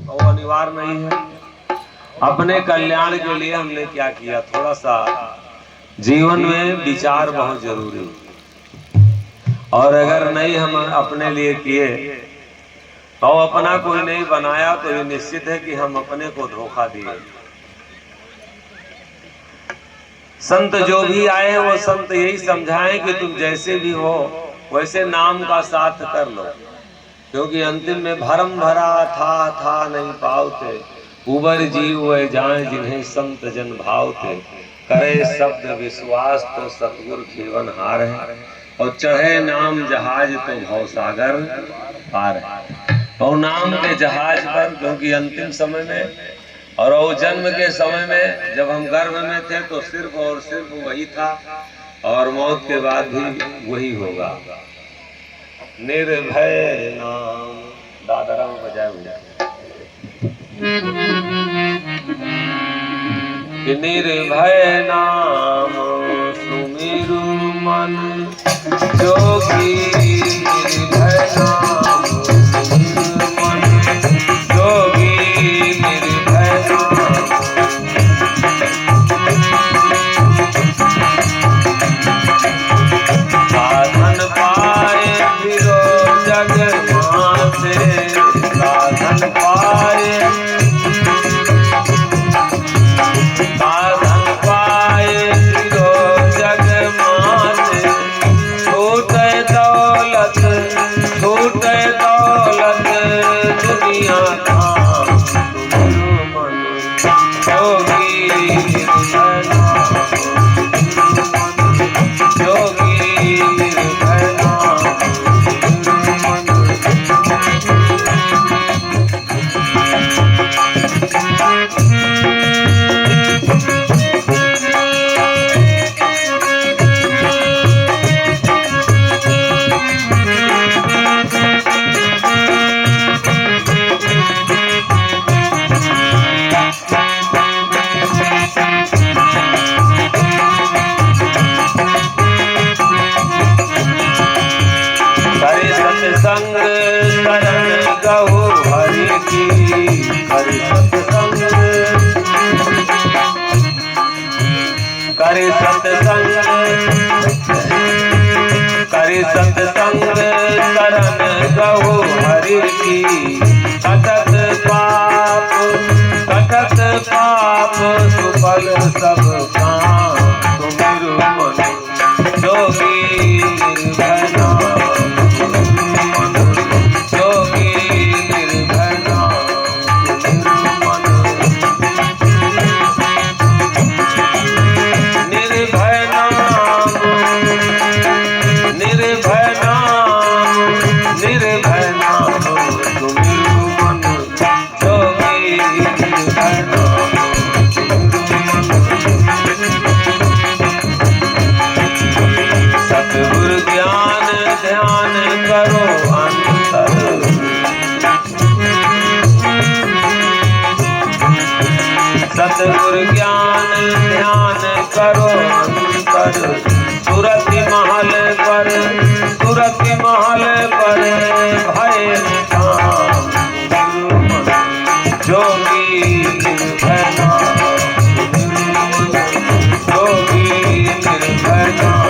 वो अनिवार्य नहीं है। अपने कल्याण के लिए हमने क्या किया, थोड़ा सा जीवन में विचार बहुत जरूरी है। और अगर नहीं हम अपने लिए किए तो अपना कोई नहीं बनाया तो ये निश्चित है कि हम अपने को धोखा दिए। संत जो भी आए वो संत यही समझाएं कि तुम जैसे भी हो वैसे नाम का साथ कर लो, क्योंकि अंतिम में भरम भरा था नहीं पावते, उबर जीव वे जाए जिन्हें संत जन भावते, करे शब्द विश्वास तो सतगुरु खेवन हार है, और चढ़े नाम जहाज तो भवसागर पार है। और नाम के जहाज पर, क्योंकि अंतिम समय में और वो जन्म के समय में जब हम गर्भ में थे तो सिर्फ और सिर्फ वही था, और मौत के बाद भी वही होगा। निर्भय नाम दादरा में बजाय हुआ कि निर्भय नाम सुमिरु मन जोगी, निर्भय नाम सुमिरु मन जोगी, निर्भय नाम साधन पाए फिरो जग माते, साधन पाए फिरो जग माते, छूटे दौलत दुनिया धाम सुमिरु मन जोगी, निर्भय नाम जोगी, निर्भय नाम सत्संग शरण गहु हरि की, करि सत्संग शरण गहु हरि की, कटत पाप सुफल सब काम, सुमिरु मन जोगी, निर्भय नाम जोगी, निर्भय नाम निर्भय नाम निर्भय नाम निर्भय नाम सुमिरु मन जोगी, निर्भय नाम सतगुरु ज्ञान ध्यान करो अंतर, सतगुरु ज्ञान ध्यान करो अंतर, सुरति महल पर भय निधान, जोगी, निर्भय नाम जोगी, निर्भय नाम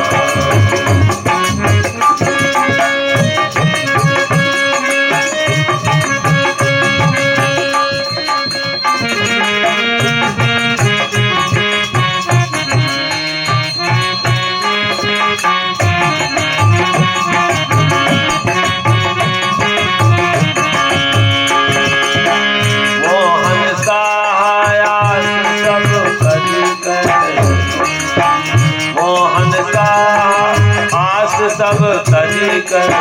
सब तजी कर,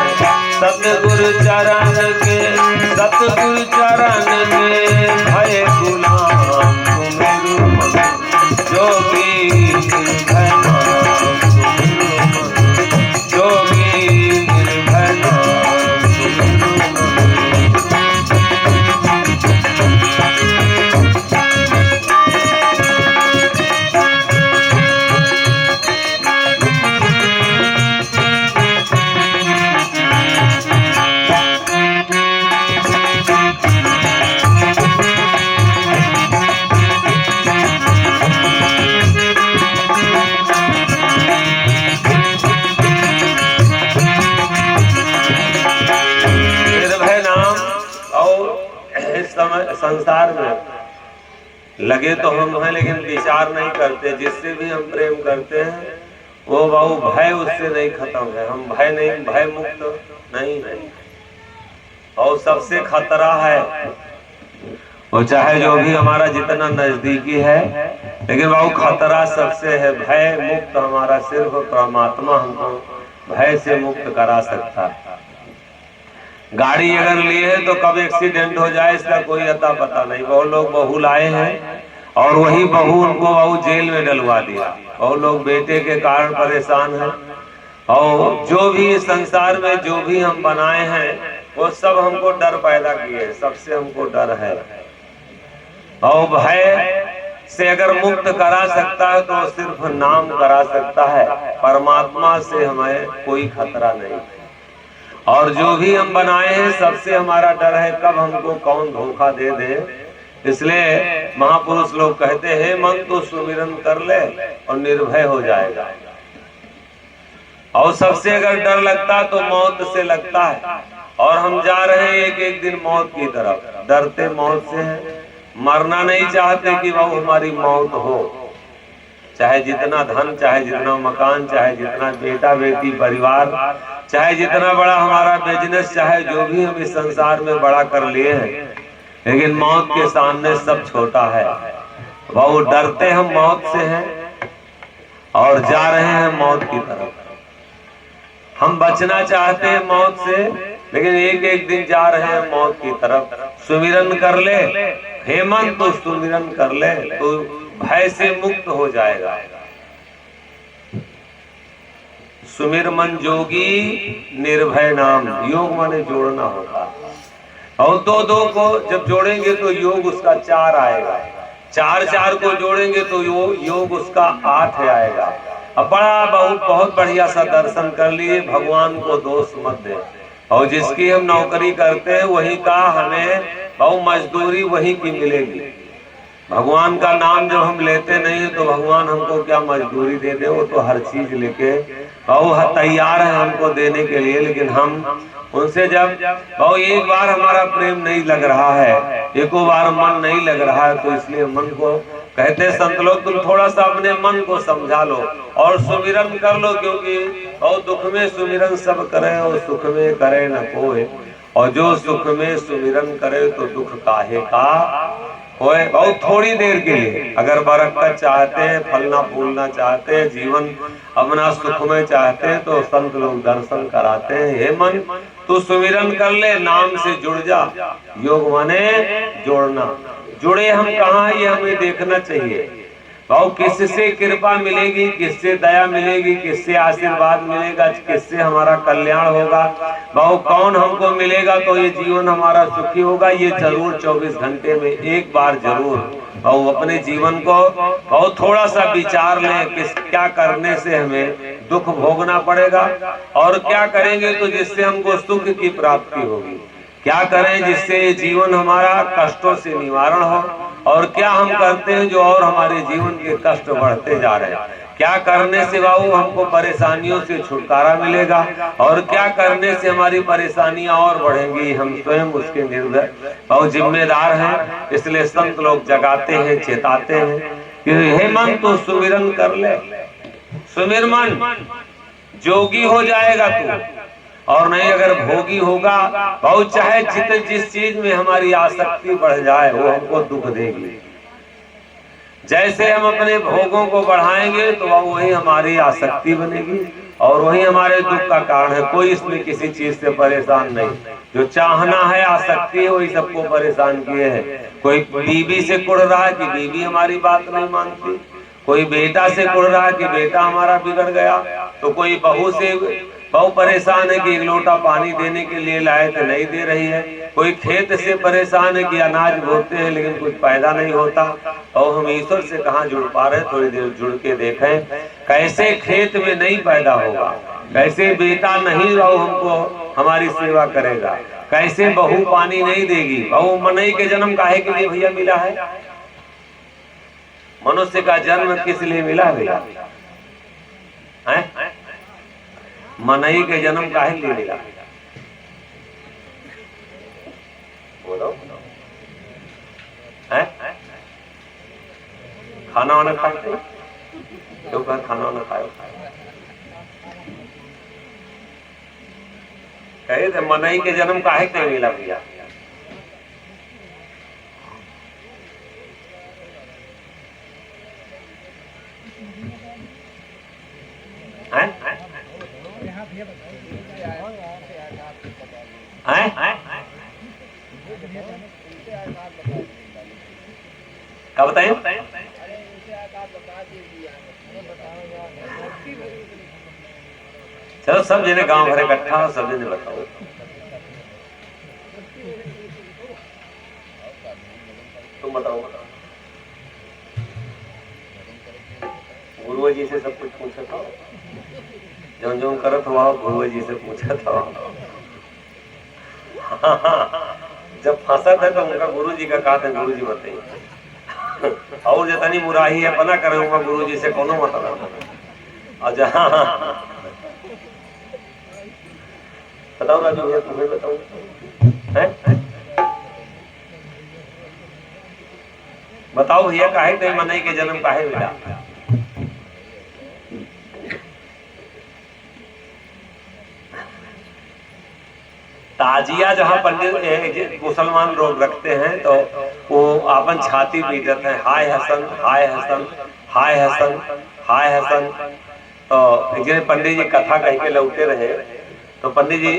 सतगुरु चरण के भय गुलाम, सुमिरु मन जोगी, निर्भय नाम सुमिरु मन जोगी, निर्भय नाम सुमिरु मन समय संसार में लगे तो हम हैं, लेकिन विचार नहीं करते। जिससे भी हम प्रेम करते हैं वो बहु भय उससे नहीं खत्म है। हम भय मुक्त नहीं है। और सबसे खतरा है वो, चाहे जो भी हमारा जितना नजदीकी है, लेकिन बहु खतरा सबसे है। भय मुक्त हमारा सिर्फ परमात्मा हमको भय से मुक्त करा सकता है। गाड़ी अगर लिए है तो कब एक्सीडेंट हो जाए इसका कोई अता पता नहीं। बहुत लोग बहू लाए हैं और वही बहू उनको बहू जेल में डलवा दिया। बहुत लोग बेटे के कारण परेशान हैं। और जो भी संसार में जो भी हम बनाए हैं वो सब हमको डर पैदा किए, सबसे हमको डर है। और भय से अगर मुक्त करा सकता है तो सिर्फ नाम करा सकता है। परमात्मा से हमें कोई खतरा नहीं। और जो भी हम बनाए हैं सबसे हमारा डर है कब हमको कौन धोखा दे दे। इसलिए महापुरुष लोग कहते हैं मन तो सुमिरन कर ले और निर्भय हो जाएगा। और सबसे अगर डर लगता तो मौत से लगता है। और हम जा रहे हैं एक एक दिन मौत की तरफ, डरते मौत से हैं। मरना नहीं चाहते कि वो हमारी मौत हो। चाहे जितना धन, चाहे जितना मकान, चाहे जितना बेटा बेटी परिवार, चाहे जितना बड़ा हमारा बिजनेस, चाहे जो भी हम इस संसार में बड़ा कर लिए हैं, लेकिन मौत के सामने सब छोटा है। वो डरते हम मौत से हैं और जा रहे हैं मौत की तरफ। हम बचना चाहते हैं मौत से, लेकिन एक एक दिन जा रहे हैं मौत की तरफ। सुमिरन कर ले हेमंत, तो सुमिरन कर ले तो भय से मुक्त हो जाएगा। सुमिर मन जोगी निर्भय नाम, योग माने जोड़ना होगा। और दो को जब जोड़ेंगे तो योग उसका 4 आएगा। 4 को जोड़ेंगे तो योग उसका 8 आएगा। अब बड़ा बहुत बढ़िया सा दर्शन कर लिए, भगवान को दोष मत दे। और जिसकी हम नौकरी करते हैं वही का हमें बहु मजदूरी वही की मिलेगी। भगवान का नाम जब हम लेते नहीं है तो भगवान हमको क्या मजदूरी दे दे। वो तो हर चीज लेके बहु तैयार है हमको देने के लिए, लेकिन हम उनसे जब बहु एक बार हमारा प्रेम नहीं लग रहा है, एको बार मन नहीं लग रहा है, तो इसलिए मन को कहते संत लोग तुम थोड़ा सा अपने मन को समझा लो और सुमिरन कर लो। क्योंकि बहुत दुख में सुमिरन सब करे और सुख में करे न कोई। और जो सुख में सुमिरन करे तो दुख काहे का होए। बहुत थोड़ी देर के लिए अगर बरकत चाहते हैं, फलना फूलना चाहते हैं, जीवन अपना सुख में चाहते हैं, तो संत लोग दर्शन कराते हैं। हे मन तू सुमिरन कर ले, नाम से जुड़ जा। योग माने जोड़ना। जुड़े हम कहाँ ये हमें देखना चाहिए। भाव किससे कृपा मिलेगी, किससे दया मिलेगी, किससे आशीर्वाद मिलेगा, किससे हमारा कल्याण होगा, भाव कौन हमको मिलेगा तो ये जीवन हमारा सुखी होगा। ये जरूर 24 घंटे में एक बार जरूर भाव अपने जीवन को भाव थोड़ा सा विचार लें कि क्या करने से हमें दुख भोगना पड़ेगा और क्या करेंगे तो जिससे हमको सुख की प्राप्ति होगी। क्या करें जिससे ये जीवन हमारा कष्टों से निवारण हो, और क्या हम करते हैं जो और हमारे जीवन के कष्ट बढ़ते जा रहे हैं। क्या करने से बाबू हमको परेशानियों से छुटकारा मिलेगा और क्या करने से हमारी परेशानियां और बढ़ेंगी। हम स्वयं उसके निर्भर बहुत जिम्मेदार हैं। इसलिए संत लोग जगाते हैं, चेताते हैं कि हे मन तू सुमिरन कर ले। सुमिर मन, जोगी हो जाएगा तू, और नहीं अगर भोगी होगा बहुत चाहे जिस चीज में हमारी आसक्ति बढ़ जाए वो हमको दुख देगी। जैसे हम अपने भोगों को बढ़ाएंगे तो वही हमारी आसक्ति बनेगी और वही हमारे दुख का कारण है। कोई इसमें किसी चीज से परेशान नहीं। जो चाहना है, आसक्ति है, वही सबको परेशान किए है। कोई बीवी से कुड़ रहा है कि बीवी हमारी बात नहीं मानती, कोई बेटा से कुड़ रहा है कि बेटा हमारा बिगड़ गया, तो कोई बहू से बहुत परेशान है कि एक लोटा पानी देने के लिए लाए तो नहीं दे रही है, कोई खेत से परेशान है कि अनाज बोते हैं लेकिन कुछ पैदा नहीं होता। और हम ईश्वर से कहाँ जुड़ पा रहे, थोड़ी देर जुड़ के देखें कैसे खेत में नहीं पैदा होगा, कैसे बेटा नहीं रहो हमको हमारी सेवा करेगा, कैसे बहू पानी नहीं देगी। बहू मनई के जन्म काहे के लिए भैया मिला है? मनुष्य का जन्म किस लिए मिला भैया? मनई के जन्म काहे लिए मिला? बोलो। खाना वाना खाते क्यों कहा खाना वाना खाए कहे थे मनई के जन्म काहे के मिला भैया क्या बताएं चलो सब जने गांव भर इकट्ठा सब जने बताओ तुम बताओ गुरु जी से सब कुछ पूछा था जो करत हुआ गुरु जी से पूछा था जब फंसा था तो उनका गुरु जी का कहा था गुरु जी बताइए और जितनी मुराही है पना करे हुआ गुरु जी से कोनो मतलब और जहाँ बताओ राजू भैया तुम्हें बताओ बताओ भैया काहे नहीं मनई के जन्म काहे मिला ताजिया जहाँ पंडित मुसलमान लोग रखते हैं तो वो अपन छाती पीटते हैं हाय हसन हाय हसन हाय हसन हाय हसन। तो एक जने पंडित जी कथा कह के लौटे रहे तो पंडित जी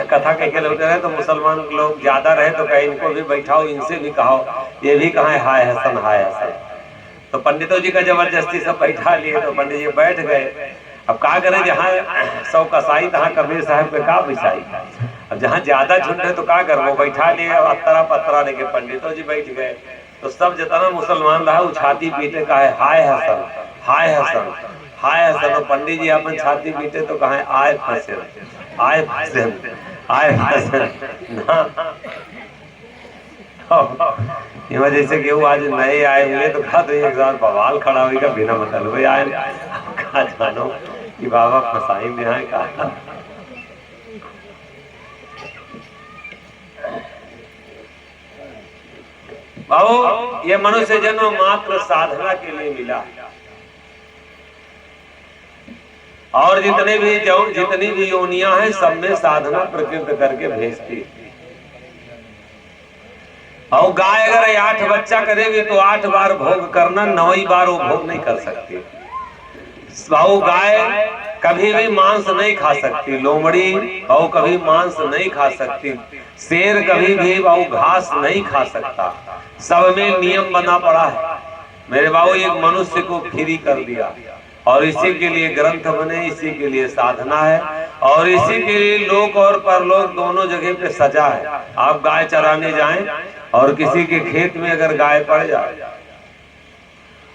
कथा कह के लौटे रहे तो मुसलमान लोग ज्यादा रहे तो कहे इनको भी बैठाओ इनसे भी कहो ये भी कहा हाय हसन हाय हसन। तो पंडितों जी का जबरदस्ती सब बैठा लिए तो पंडित जी बैठ गए। अब क्या करें जहाँ 100 कसाई तहाँ कबीर साहब पे का बिसाई। अब जहाँ ज्यादा झुंड है तो क्या कर वो बैठा लिए अतरा पतरा लेके पंडितों जी बैठ गए। तो सब जितना मुसलमान रहा वो छाती पीटे का है हाय हसन हाय हसन हाय हसन। और पंडित जी अपन छाती पीटे तो कहा आए फंसे आए फंसे आए फंसे। जैसे कि वो आज नए आए हुए तो कहा तो एक बार बवाल खड़ा होगा बिना मतलब आए कहा जानो कि बाबा फसाई में आए कहा। बाबू ये मनुष्य जन्म मात्र साधना के लिए मिला और जितनी भी योनियां हैं सब में साधना प्रकृति करके भेजती। और गाय अगर 8 बच्चा करेगी तो 8 बार भोग करना 9वीं बार वो भोग नहीं कर सकती। बाबू गाय कभी भी मांस नहीं खा सकती, लोमड़ी और कभी मांस नहीं खा सकती, शेर कभी भी बाबू घास नहीं खा सकता। सब में नियम बना पड़ा है। मेरे बाबू एक मनुष्य को फ्री कर दिया और इसी के लिए ग्रंथ बने, इसी के लिए साधना है और इसी के लिए लोक और परलोक दोनों जगह पे सजा है। आप गाय चराने जाएं और किसी के खेत में अगर गाय पड़ जाए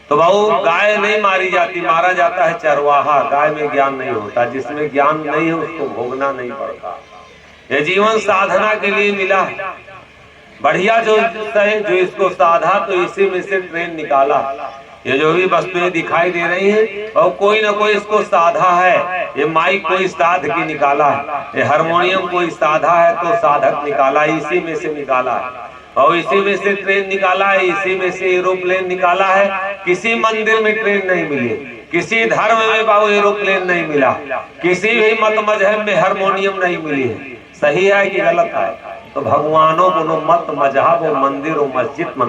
तो बाबू गाय नहीं मारी जाती, मारा जाता है चरवाहा। गाय में ज्ञान नहीं होता, जिसमें ज्ञान नहीं है उसको भोगना नहीं पड़ता। ये जीवन साधना के लिए मिला है। बढ़िया जो इसको साधा तो इसी में से ट्रेन निकाला। ये जो भी वस्तुएं दिखाई दे रही हैं और कोई ना कोई इसको साधा है। ये माइक कोई साध के निकाला है, ये हारमोनियम कोई साधा है तो साधक निकाला, इसी में से निकाला है। और इसी में से ट्रेन निकाला है, इसी में से एरोप्लेन निकाला है। किसी मंदिर में ट्रेन नहीं मिली, किसी धर्म में बाबू एरोप्लेन नहीं मिला, किसी भी मत मजहब में हारमोनियम नहीं मिली है। सही है कि गलत है? तो भगवानों को मत मजहब मंदिर और मस्जिद में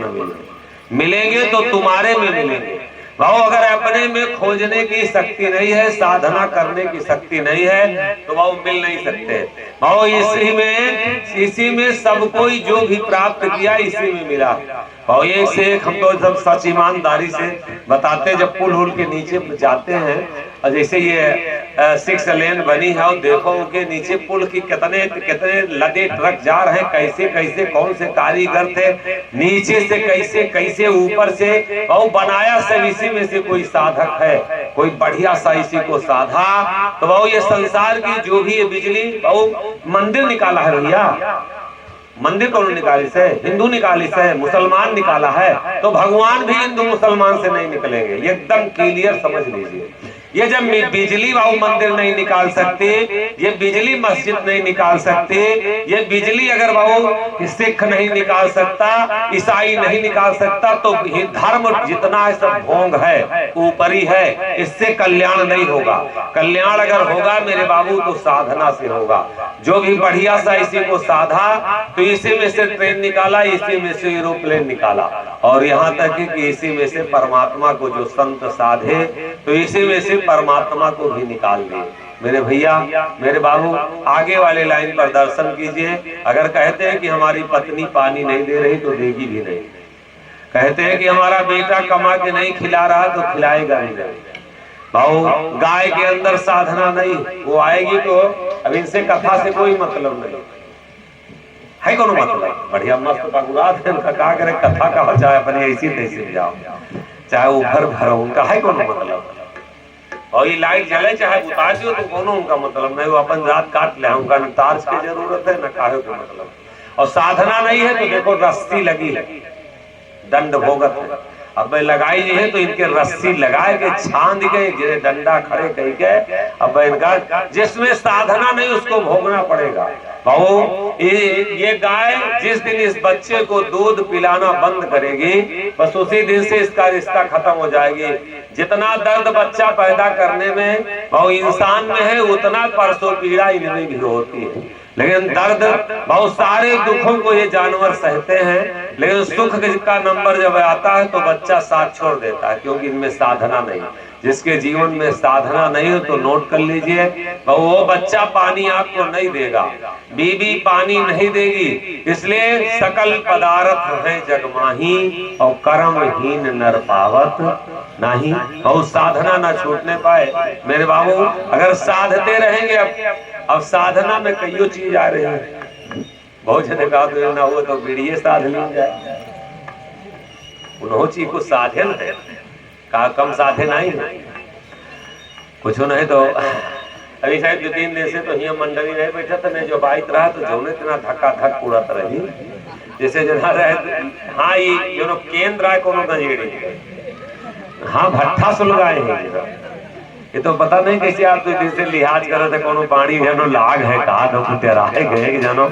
मिलेंगे तो तुम्हारे में मिलेंगे। भाव अगर अपने में खोजने की शक्ति नहीं है, साधना करने की शक्ति नहीं है तो भाव मिल नहीं सकते। भाव इसी में सब कोई जो भी प्राप्त किया इसी में मिला। भाव एक से एक हम तो सब सच ईमानदारी से बताते। जब पुल हुल के नीचे जाते हैं और जैसे ये 6 लेन बनी है और देखो उनके नीचे पुल की कितने लदे ट्रक जा रहे हैं, कैसे कैसे कौन से कारीगर थे, नीचे से कैसे कैसे ऊपर से, और बनाया सब इसी में से कोई साधक है, कोई बढ़िया सा इसी को साधा। तो वो ये संसार की जो भी ये बिजली वो मंदिर निकाला है भैया। मंदिर कौन निकाली से? हिंदू निकाली से, मुसलमान निकाला है। तो भगवान भी हिंदू मुसलमान से नहीं निकलेंगे, एकदम क्लियर समझ लीजिए। ये जब बिजली वाऊ मंदिर नहीं निकाल सकते, ये बिजली मस्जिद नहीं निकाल सकते, ये बिजली अगर वो सिख नहीं निकाल सकता, ईसाई नहीं निकाल सकता, तो धर्म जितना है सब भोंग है, ऊपरी है, इससे कल्याण नहीं होगा। कल्याण अगर होगा मेरे बाबू तो साधना से होगा। जो भी बढ़िया सा इसी को साधा तो इसी में से ट्रेन निकाला, इसी में से एरोप्लेन निकाला, और यहाँ तक कि इसी में से परमात्मा को जो संत साधे तो इसी में से परमात्मा को भी निकाल दिए। मेरे भैया मेरे बाबू आगे वाले लाइन पर दर्शन कीजिए। अगर कहते हैं कि हमारी पत्नी पानी नहीं दे रही तो देगी भी नहीं, कहते हैं कि हमारा बेटा कमा के नहीं खिला रहा तो खिलाएगा भी नहीं। भाऊ गाय के अंदर साधना नहीं, वो आएगी तो अब इनसे कथा से कोई मतलब नहीं है, कोनो मतलब बढ़िया मस्त पगुरात है उनका, क्या करे कथा का चाहे अपने ऐसी तैसी जाओ, चाहे ऊपर भरो, उनका है कोनो मतलब। और ये लाइट जले चाहे उतार दो तो कोनो उनका मतलब नहीं, वो अपन रात काट ले, उनका न टार्च की जरूरत है न काहे को मतलब। और साधना नहीं है तो देखो रस्सी लगी दंड भोगत है, अब लगाई है तो इनके रस्सी लगाए के छांद के गिरे डंडा खड़े कही के, अब इनका जिसमें साधना नहीं उसको भोगना पड़ेगा। भाऊ ये गाय जिस दिन इस बच्चे को दूध पिलाना बंद करेगी बस उसी दिन से इसका रिश्ता खत्म हो जाएगी। जितना दर्द बच्चा पैदा करने में भाऊ इंसान में है उतना परसों पीड़ा इनमें भी होती है, लेकिन दर्द बहुत सारे दुखों को ये जानवर सहते हैं, लेकिन सुख का नंबर जब आता है तो बच्चा साथ छोड़ देता है, क्योंकि इनमें साधना नहीं। जिसके जीवन में साधना नहीं हो तो नोट कर लीजिए, वो बच्चा पानी आपको नहीं देगा, बीबी पानी नहीं देगी। इसलिए सकल पदार्थ है जगमाही और कर्महीन नर पावत नहीं। और साधना ना छूटने पाए मेरे बाबू, अगर साधते रहेंगे। अब साधना में कईयों चीज आ रही है, बहुत जने कहा तो ना हो तो बीड़िए साध ली जाए, उन्हों चीज को साधे न है का कम साधे नहीं है कुछ नहीं। तो अभी शायद 2-3 दिन से तो हिया मंडली रहे बैठा था, मैं जो बाइत रहा तो जौने इतना धक्का धक उड़त रही जैसे जना रहे। हाँ ये जो केंद्र है कोनो गंजेड़ी, हाँ भट्ठा सुलगाए हैं, ये तो पता नहीं कैसे आप 2 दिन से लिहाज करो थे, कोनो पानी जानो लाग है कहा तो तेरा है गए कि जानो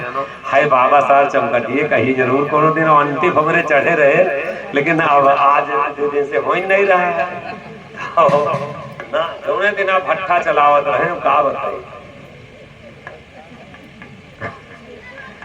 हाय बाबा साहब चमकटिए कहीं जरूर कोनो दिन अंतिम हमरे चढ़े रहे, लेकिन अब आज 2 दिन से हो ही नहीं रहा है ना। दोनों दिन आप भट्ठा चलावत रहे, का बताइए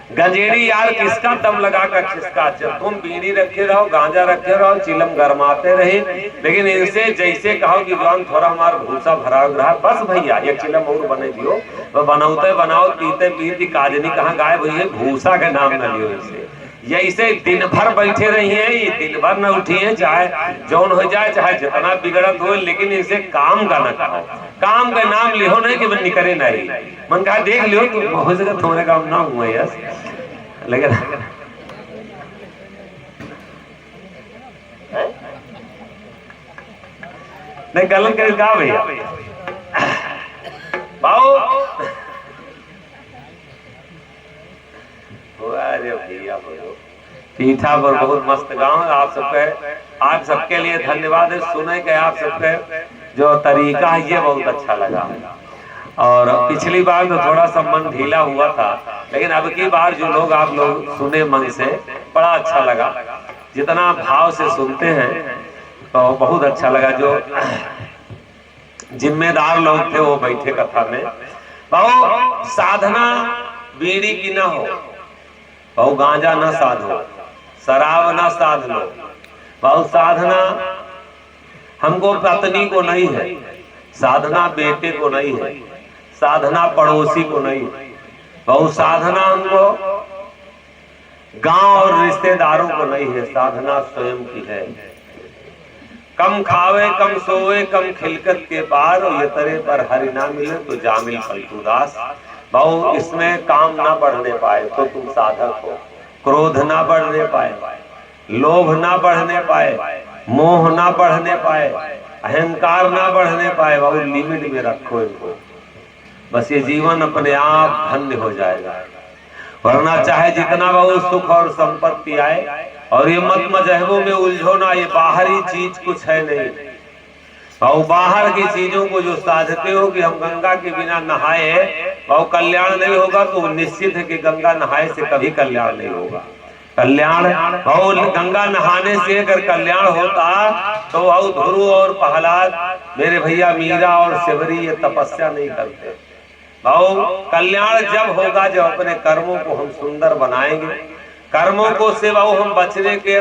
गंजेड़ी यार किसका दम लगा कर किसका। तुम बीड़ी रखे रहो, गांजा रखे रहो, चिलम गरमाते रहे, लेकिन इनसे जैसे कहो कि जौन थोड़ा हमारा भूसा भरा रहा बस भैया ये चिलम और बने दियो, तो बनाते बनाओ पीते पीते काजनी कहाँ गायब हुई है, भूसा के नाम न लियो। इसे यही दिन भर बैठे रही है, ये दिन भर न उठी है, चाहे जौन हो जाए चाहे जितना बिगड़त हो, लेकिन इसे काम का न कहो, काम का नाम लिहो नहीं कि निकले नहीं। मन कहा देख लियो तुम हो सके तुम्हारे काम ना हुआ यस, लेकिन नहीं गलत कर कहा भैया बाबू। अरे भैया पीठा पर बहुत मस्त गांव है। आप सबके लिए धन्यवाद है, सुने के आप सबके जो तरीका है ये बहुत अच्छा लगा। और पिछली बार तो थोड़ा सा मन ढीला हुआ था, लेकिन अब की बार जो लोग आप लोग सुने मन से बड़ा अच्छा लगा, जितना भाव से सुनते हैं तो बहुत अच्छा लगा। जो जिम्मेदार लोग थे वो बैठे कथा में। बहु साधना बीड़ी की ना हो, बहु गांजा ना साधो, शराब ना साध लो। बहु साधना हमको पत्नी को नहीं है, साधना बेटे को नहीं है, साधना पड़ोसी को नहीं है, बहु साधना हमको गांव और रिश्तेदारों को नहीं है, साधना स्वयं की है। कम खावे कम सोवे कम खिलकत के पार, और ये तरे पर हरि ना मिले तो जामिल फलतुदास। बहु इसमें काम ना बढ़ने पाए तो तुम साधक हो, क्रोध ना बढ़ने पाए, लोभ ना बढ़ने पाए, मोह ना बढ़ने पाए, अहंकार ना बढ़ने पाए, बहु लिमिट में रखो इनको, बस ये जीवन अपने आप धन्य हो जाएगा। वरना चाहे जितना बहु सुख और संपत्ति आए, और ये मत मजहबों में उलझो ना, ये बाहरी चीज कुछ है नहीं। और बाहर की चीजों को जो साधते हो कि हम गंगा के बिना नहाए और कल्याण नहीं होगा, तो निश्चित है कि गंगा नहाए से कभी कल्याण नहीं होगा। कल्याण और गंगा नहाने से अगर कल्याण होता तो और ध्रुव और प्रहलाद, मेरे भैया मीरा और शिवरी ये तपस्या नहीं करते। और कल्याण जब होगा जब अपने कर्मों को हम सुंदर बनाएंगे, कर्मों को से हम बचने के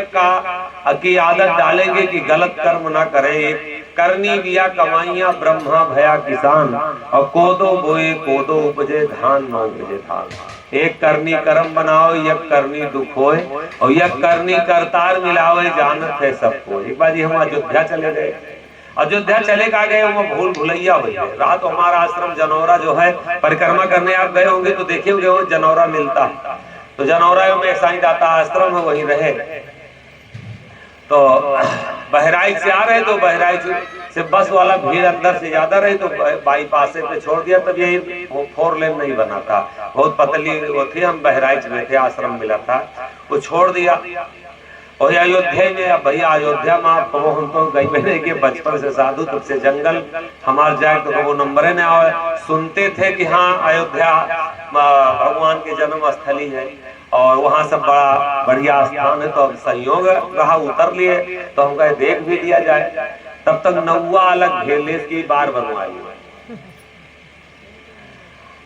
की आदत डालेंगे कि गलत कर्म ना करें। करनी बिया कमाइया ब्रह्मा भया किसान, और कोदो बोए कोदो उपजे धान न उपजे धान। एक करनी कर्म बनाओ यक करनी दुख होए, और यक करनी करतार मिलाओ जानत है सबको। एक बार हम अयोध्या चले गए, अयोध्या चले का गए वहाँ भूल भुलैया हुई है। रात हमारा आश्रम जनौरा जो है, परिक्रमा करने आप गए होंगे तो देखे होंगे वो जनौरा मिलता है। तो जनौरा में साईं दाता आश्रम है, वहीं रहे। तो बहराइच से आ रहे, तो बहराइच से बस वाला भीड़ अंदर से ज्यादा रही, तो बाईपास पे छोड़ दिया। तब यही 4 लेन नहीं बना था, बहुत पतली वो थी। हम बहराइच में थे, आश्रम मिला था, वो छोड़ दिया। और अयोध्या में, अब भैया अयोध्या में आप हम तो गई मैंने कि बचपन से साधु तब से जंगल हमारे जाए तो वो नंबर न आए। सुनते थे कि हाँ अयोध्या भगवान के जन्म स्थली है और वहाँ सब बड़ा बढ़िया स्थान है। तो अब संयोग रहा, उतर लिए, तो हम कहे देख भी दिया जाए। तब तक नौवा अलग घेरले की बार बनवाई।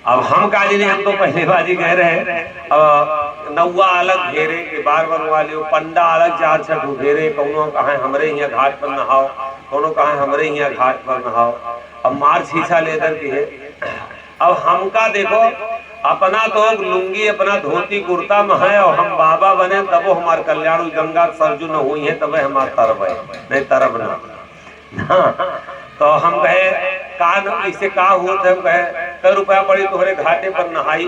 अब हम काजी नहीं, हम तो पहले बाजी कह रहे, नौवा अलग घेरे के बार बनवा लियो, पंडा अलग 4 छठ घेरे, कौनो कहा हमरे यहाँ घाट पर नहाओ, कौनो कहा हमरे यहाँ घाट पर नहाओ। अब मार छीछा लेकर के है। अब हमका देखो, अपना तो लुंगी अपना धोती कुर्ता में है, और हम बाबा बने तब हमारे कल्याण गंगा सरजू न हुई है, तब हमारा तरब है, नहीं तरब ना। तो हम कहे कान इसे का हुआ थे, हम कहे कई रुपया पड़ी तुम्हारे घाटे पर नहाई।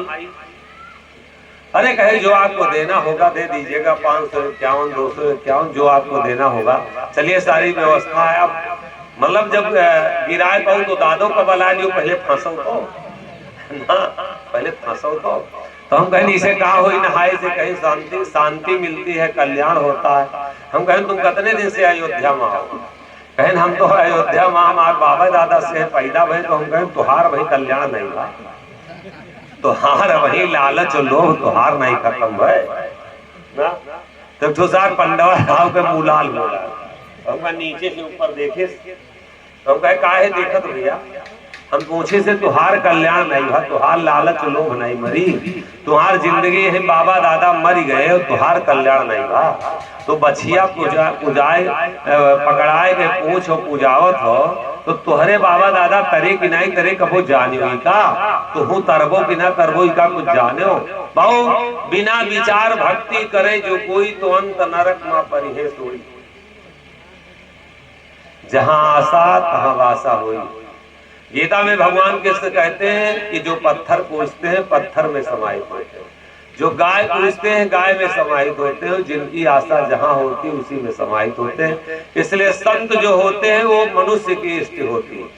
अरे कहे जो आपको देना होगा दे दीजिएगा, 551, 251 जो आपको देना होगा। चलिए सारी व्यवस्था है। अब मतलब जब गिराए पाऊँ तो दादो का बला लियो, पहले फंसो तो ना, पहले फंसो तो हम कहें इसे कहा हुई नहाए से कहीं शांति शांति मिलती है, कल्याण होता है। हम कहें तुम कितने दिन से अयोध्या में आओ? कहें हम तो अयोध्या में हमारे बाबा दादा से पैदा भय। तो हम कहें तुहार भाई कल्याण नहीं था, तुहार वही लालच लोभ तुहार नहीं खत्म है ना। तो ठुसार पंडवा भाव के मुलाल बोला, हम नीचे से ऊपर देखे, तो हम कहे काहे देखत भैया, हम पूछे से तुहार कल्याण नहीं हुआ, तुहार लालच लोभ नहीं मरी, तुहार जिंदगी है बाबा दादा मर गए, तुहार कल्याण नहीं हुआ। तो बछिया पूजाए पकड़ाए के पूछ हो पूजावत हो, तो तुहरे बाबा दादा तरे कि नहीं तरे कबो जानियो का, तो हूँ तरबो कि ना तरबो का कुछ जानो। बहु बिना विचार भक्ति करे जो कोई, तो अंत नरक मां परिहे सोई। जहां आशा तहां वासा हुई। गीता में भगवान कृष्ण कहते हैं कि जो पत्थर पूजते हैं पत्थर में समाहित होते हैं, जो गाय पूजते हैं गाय में समाहित होते हैं, जिनकी आशा जहां होती है उसी में समाहित होते हैं। इसलिए संत जो होते हैं वो मनुष्य की इष्ट होती है,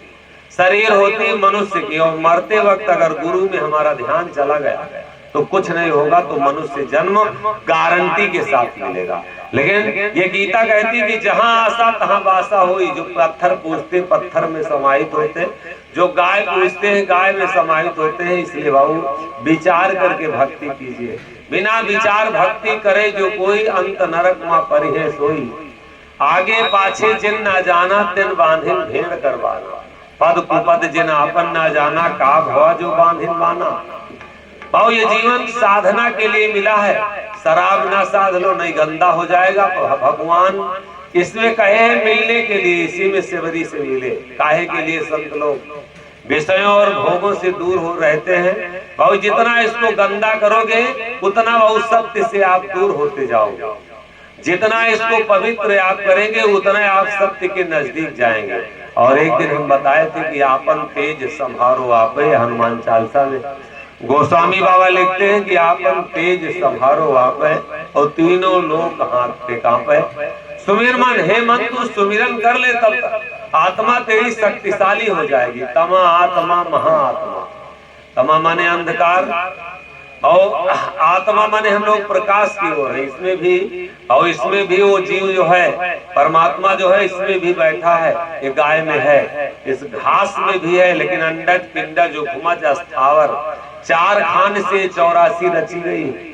शरीर होती है मनुष्य की, और मरते वक्त अगर गुरु में हमारा ध्यान चला गया तो कुछ नहीं होगा, तो मनुष्य जन्म गारंटी के साथ मिलेगा। लेकिन ये गीता कहती है कि जहां आशा तहां वासा हुई। जो पत्थर पूजते पत्थर में समाहित होते, जो गाय पूजते हैं गाय में समाहित होते हैं। इसलिए बाबू विचार करके भक्ति कीजिए, बिना विचार भक्ति करे जो कोई, अंत नरक मां परिहे सोई। आगे पाछे जिन ना जाना तिन बांधिन भेड़ करवाना, पद कुपद जिन अपन ना जाना का भवा जो बांधिन बाना। भाव ये जीवन साधना के लिए मिला है, शराब ना साध लो नहीं गंदा हो जाएगा। भगवान इसमें कहे हैं मिलने के लिए, इसी में सेवरी से मिले। काहे के लिए संत लोग विषयों और भोगों से दूर हो रहते हैं। भाव जितना इसको गंदा करोगे उतना वो सत्य से आप दूर होते जाओगे, जितना इसको पवित्र आप करेंगे उतना आप सत्य के नजदीक जाएंगे। और एक दिन हम बताए थे कि आपन तेज संभारो आपे, हनुमान चालीसा में गोस्वामी बाबा लिखते हैं कि आपन तेज संभारो आपे, और तीनों लोग हाथ पे कांपे। सुमिर मन, हे मन तू सुमिरन कर ले, तब आत्मा तेरी शक्तिशाली हो जाएगी। तमा आत्मा महाआत्मा, तमा माने अंधकार, और आत्मा माने हम लोग प्रकाश की ओर है, इसमें भी और इसमें भी वो जीव जो है परमात्मा जो है इसमें भी बैठा है, ये गाय में है, इस घास में भी है, लेकिन अंडज पिंडज जुगमज स्थावर 4 खान से 84 रची गई।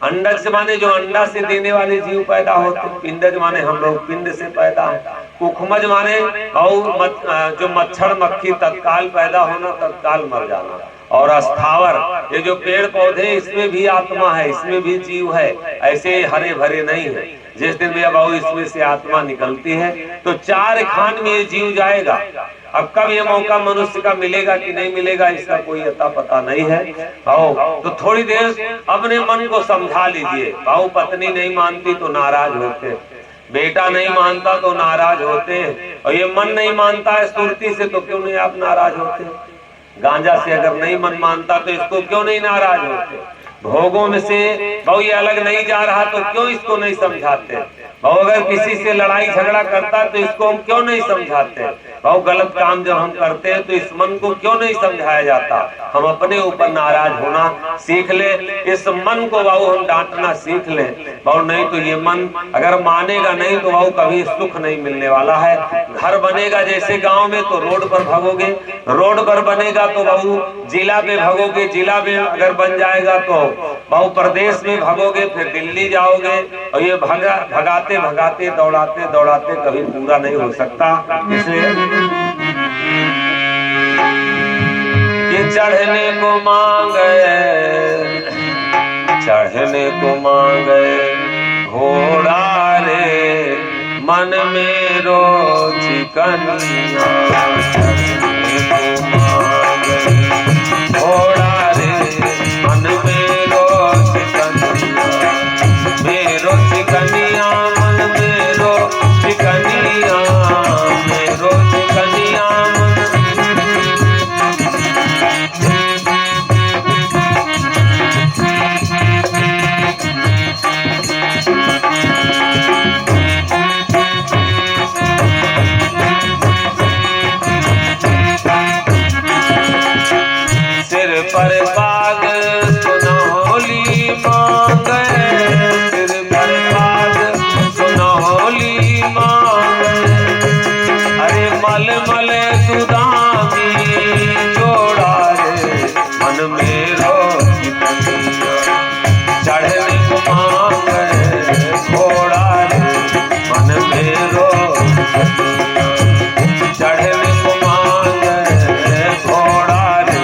अंडज माने जो अंडा से देने वाले जीव पैदा होते, पिंडज माने हम लोग पिंड से पैदा है, कुखमज माने और जो मच्छर मक्खी तत्काल पैदा होना तत्काल मर जाना, और स्थावर ये जो पेड़ पौधे इसमें भी आत्मा है, इसमें भी जीव है, ऐसे हरे भरे नहीं है। जिस दिन में अब इसमें से आत्मा निकलती है तो 4 खान में ये जीव जाएगा। अब कब ये मौका मनुष्य का मिलेगा कि नहीं मिलेगा इसका कोई अता पता नहीं है। तो थोड़ी देर अपने मन को समझा लीजिए। भाऊ पत्नी नहीं मानती तो नाराज होते, बेटा नहीं मानता तो नाराज होते, और ये मन नहीं मानता है सुरती से तो क्यों नहीं आप नाराज होते? गांजा से अगर नहीं मन मानता तो इसको क्यों नहीं नाराज होते? भोगों में से भाऊ ये अलग नहीं जा रहा तो क्यों इसको नहीं समझाते? भाऊ अगर किसी से लड़ाई झगड़ा करता तो इसको हम क्यों नहीं समझाते? भाऊ गलत काम जब हम करते हैं तो इस मन को क्यों नहीं समझाया जाता? हम अपने ऊपर नाराज होना सीख ले, इस मन को भाऊ हम डांटना सीख ले। भाऊ नहीं तो ये मन अगर मानेगा नहीं तो भाऊ कभी सुख नहीं मिलने वाला है। घर बनेगा जैसे गांव में तो रोड पर भागोगे, रोड पर बनेगा तो भाऊ जिला पे भागोगे, जिला में अगर बन जाएगा तो भाऊ प्रदेश में भागोगे, फिर दिल्ली जाओगे, और ये भगाते भगाते दौड़ाते दौड़ाते कभी पूरा नहीं हो सकता। इसलिए कि चढ़ने को मांगे, चढ़ने को मांगे घोड़ा रे, मन में रोज कन्या, चढ़ने को मांगे घोड़ा रे, मन में रोज कन्या, मेरो चिकनिया मन मेरो चिकनिया, मेरो चिकनिया सिर पर बाग सुनहोली मांगे, सिर पर बाग सुनहोली मांगे, अरे मल मल सुदामी जोड़ा रे, मन मेरो चिकनिया, चढ़ने को मांगे घोड़ा रे, मन मेरो चिकनिया, चढ़ने को मांगे घोड़ा रे।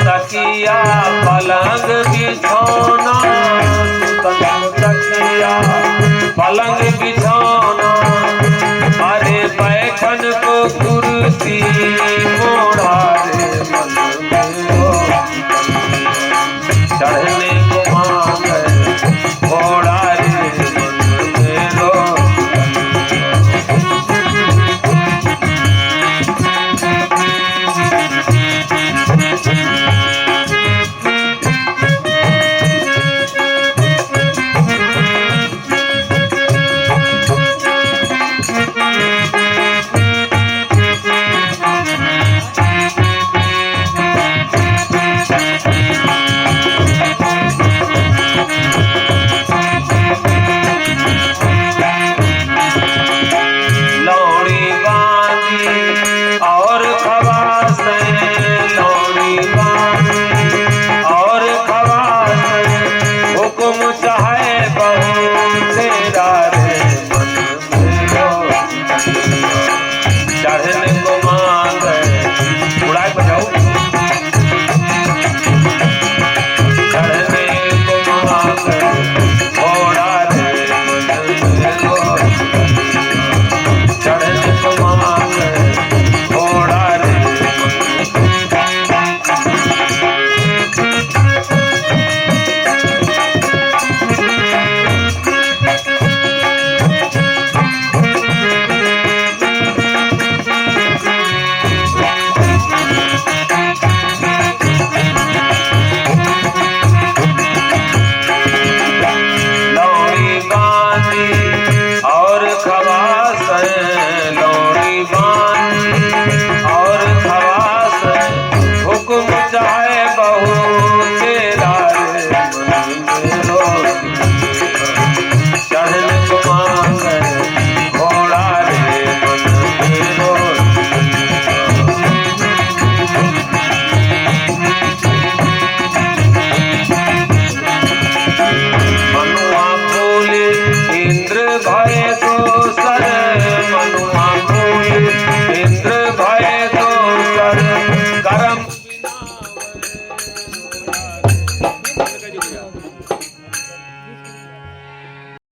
तकिया पलंग बिछौना, तकिया पलंग बिछौना, अरे बैठन को कुर्सी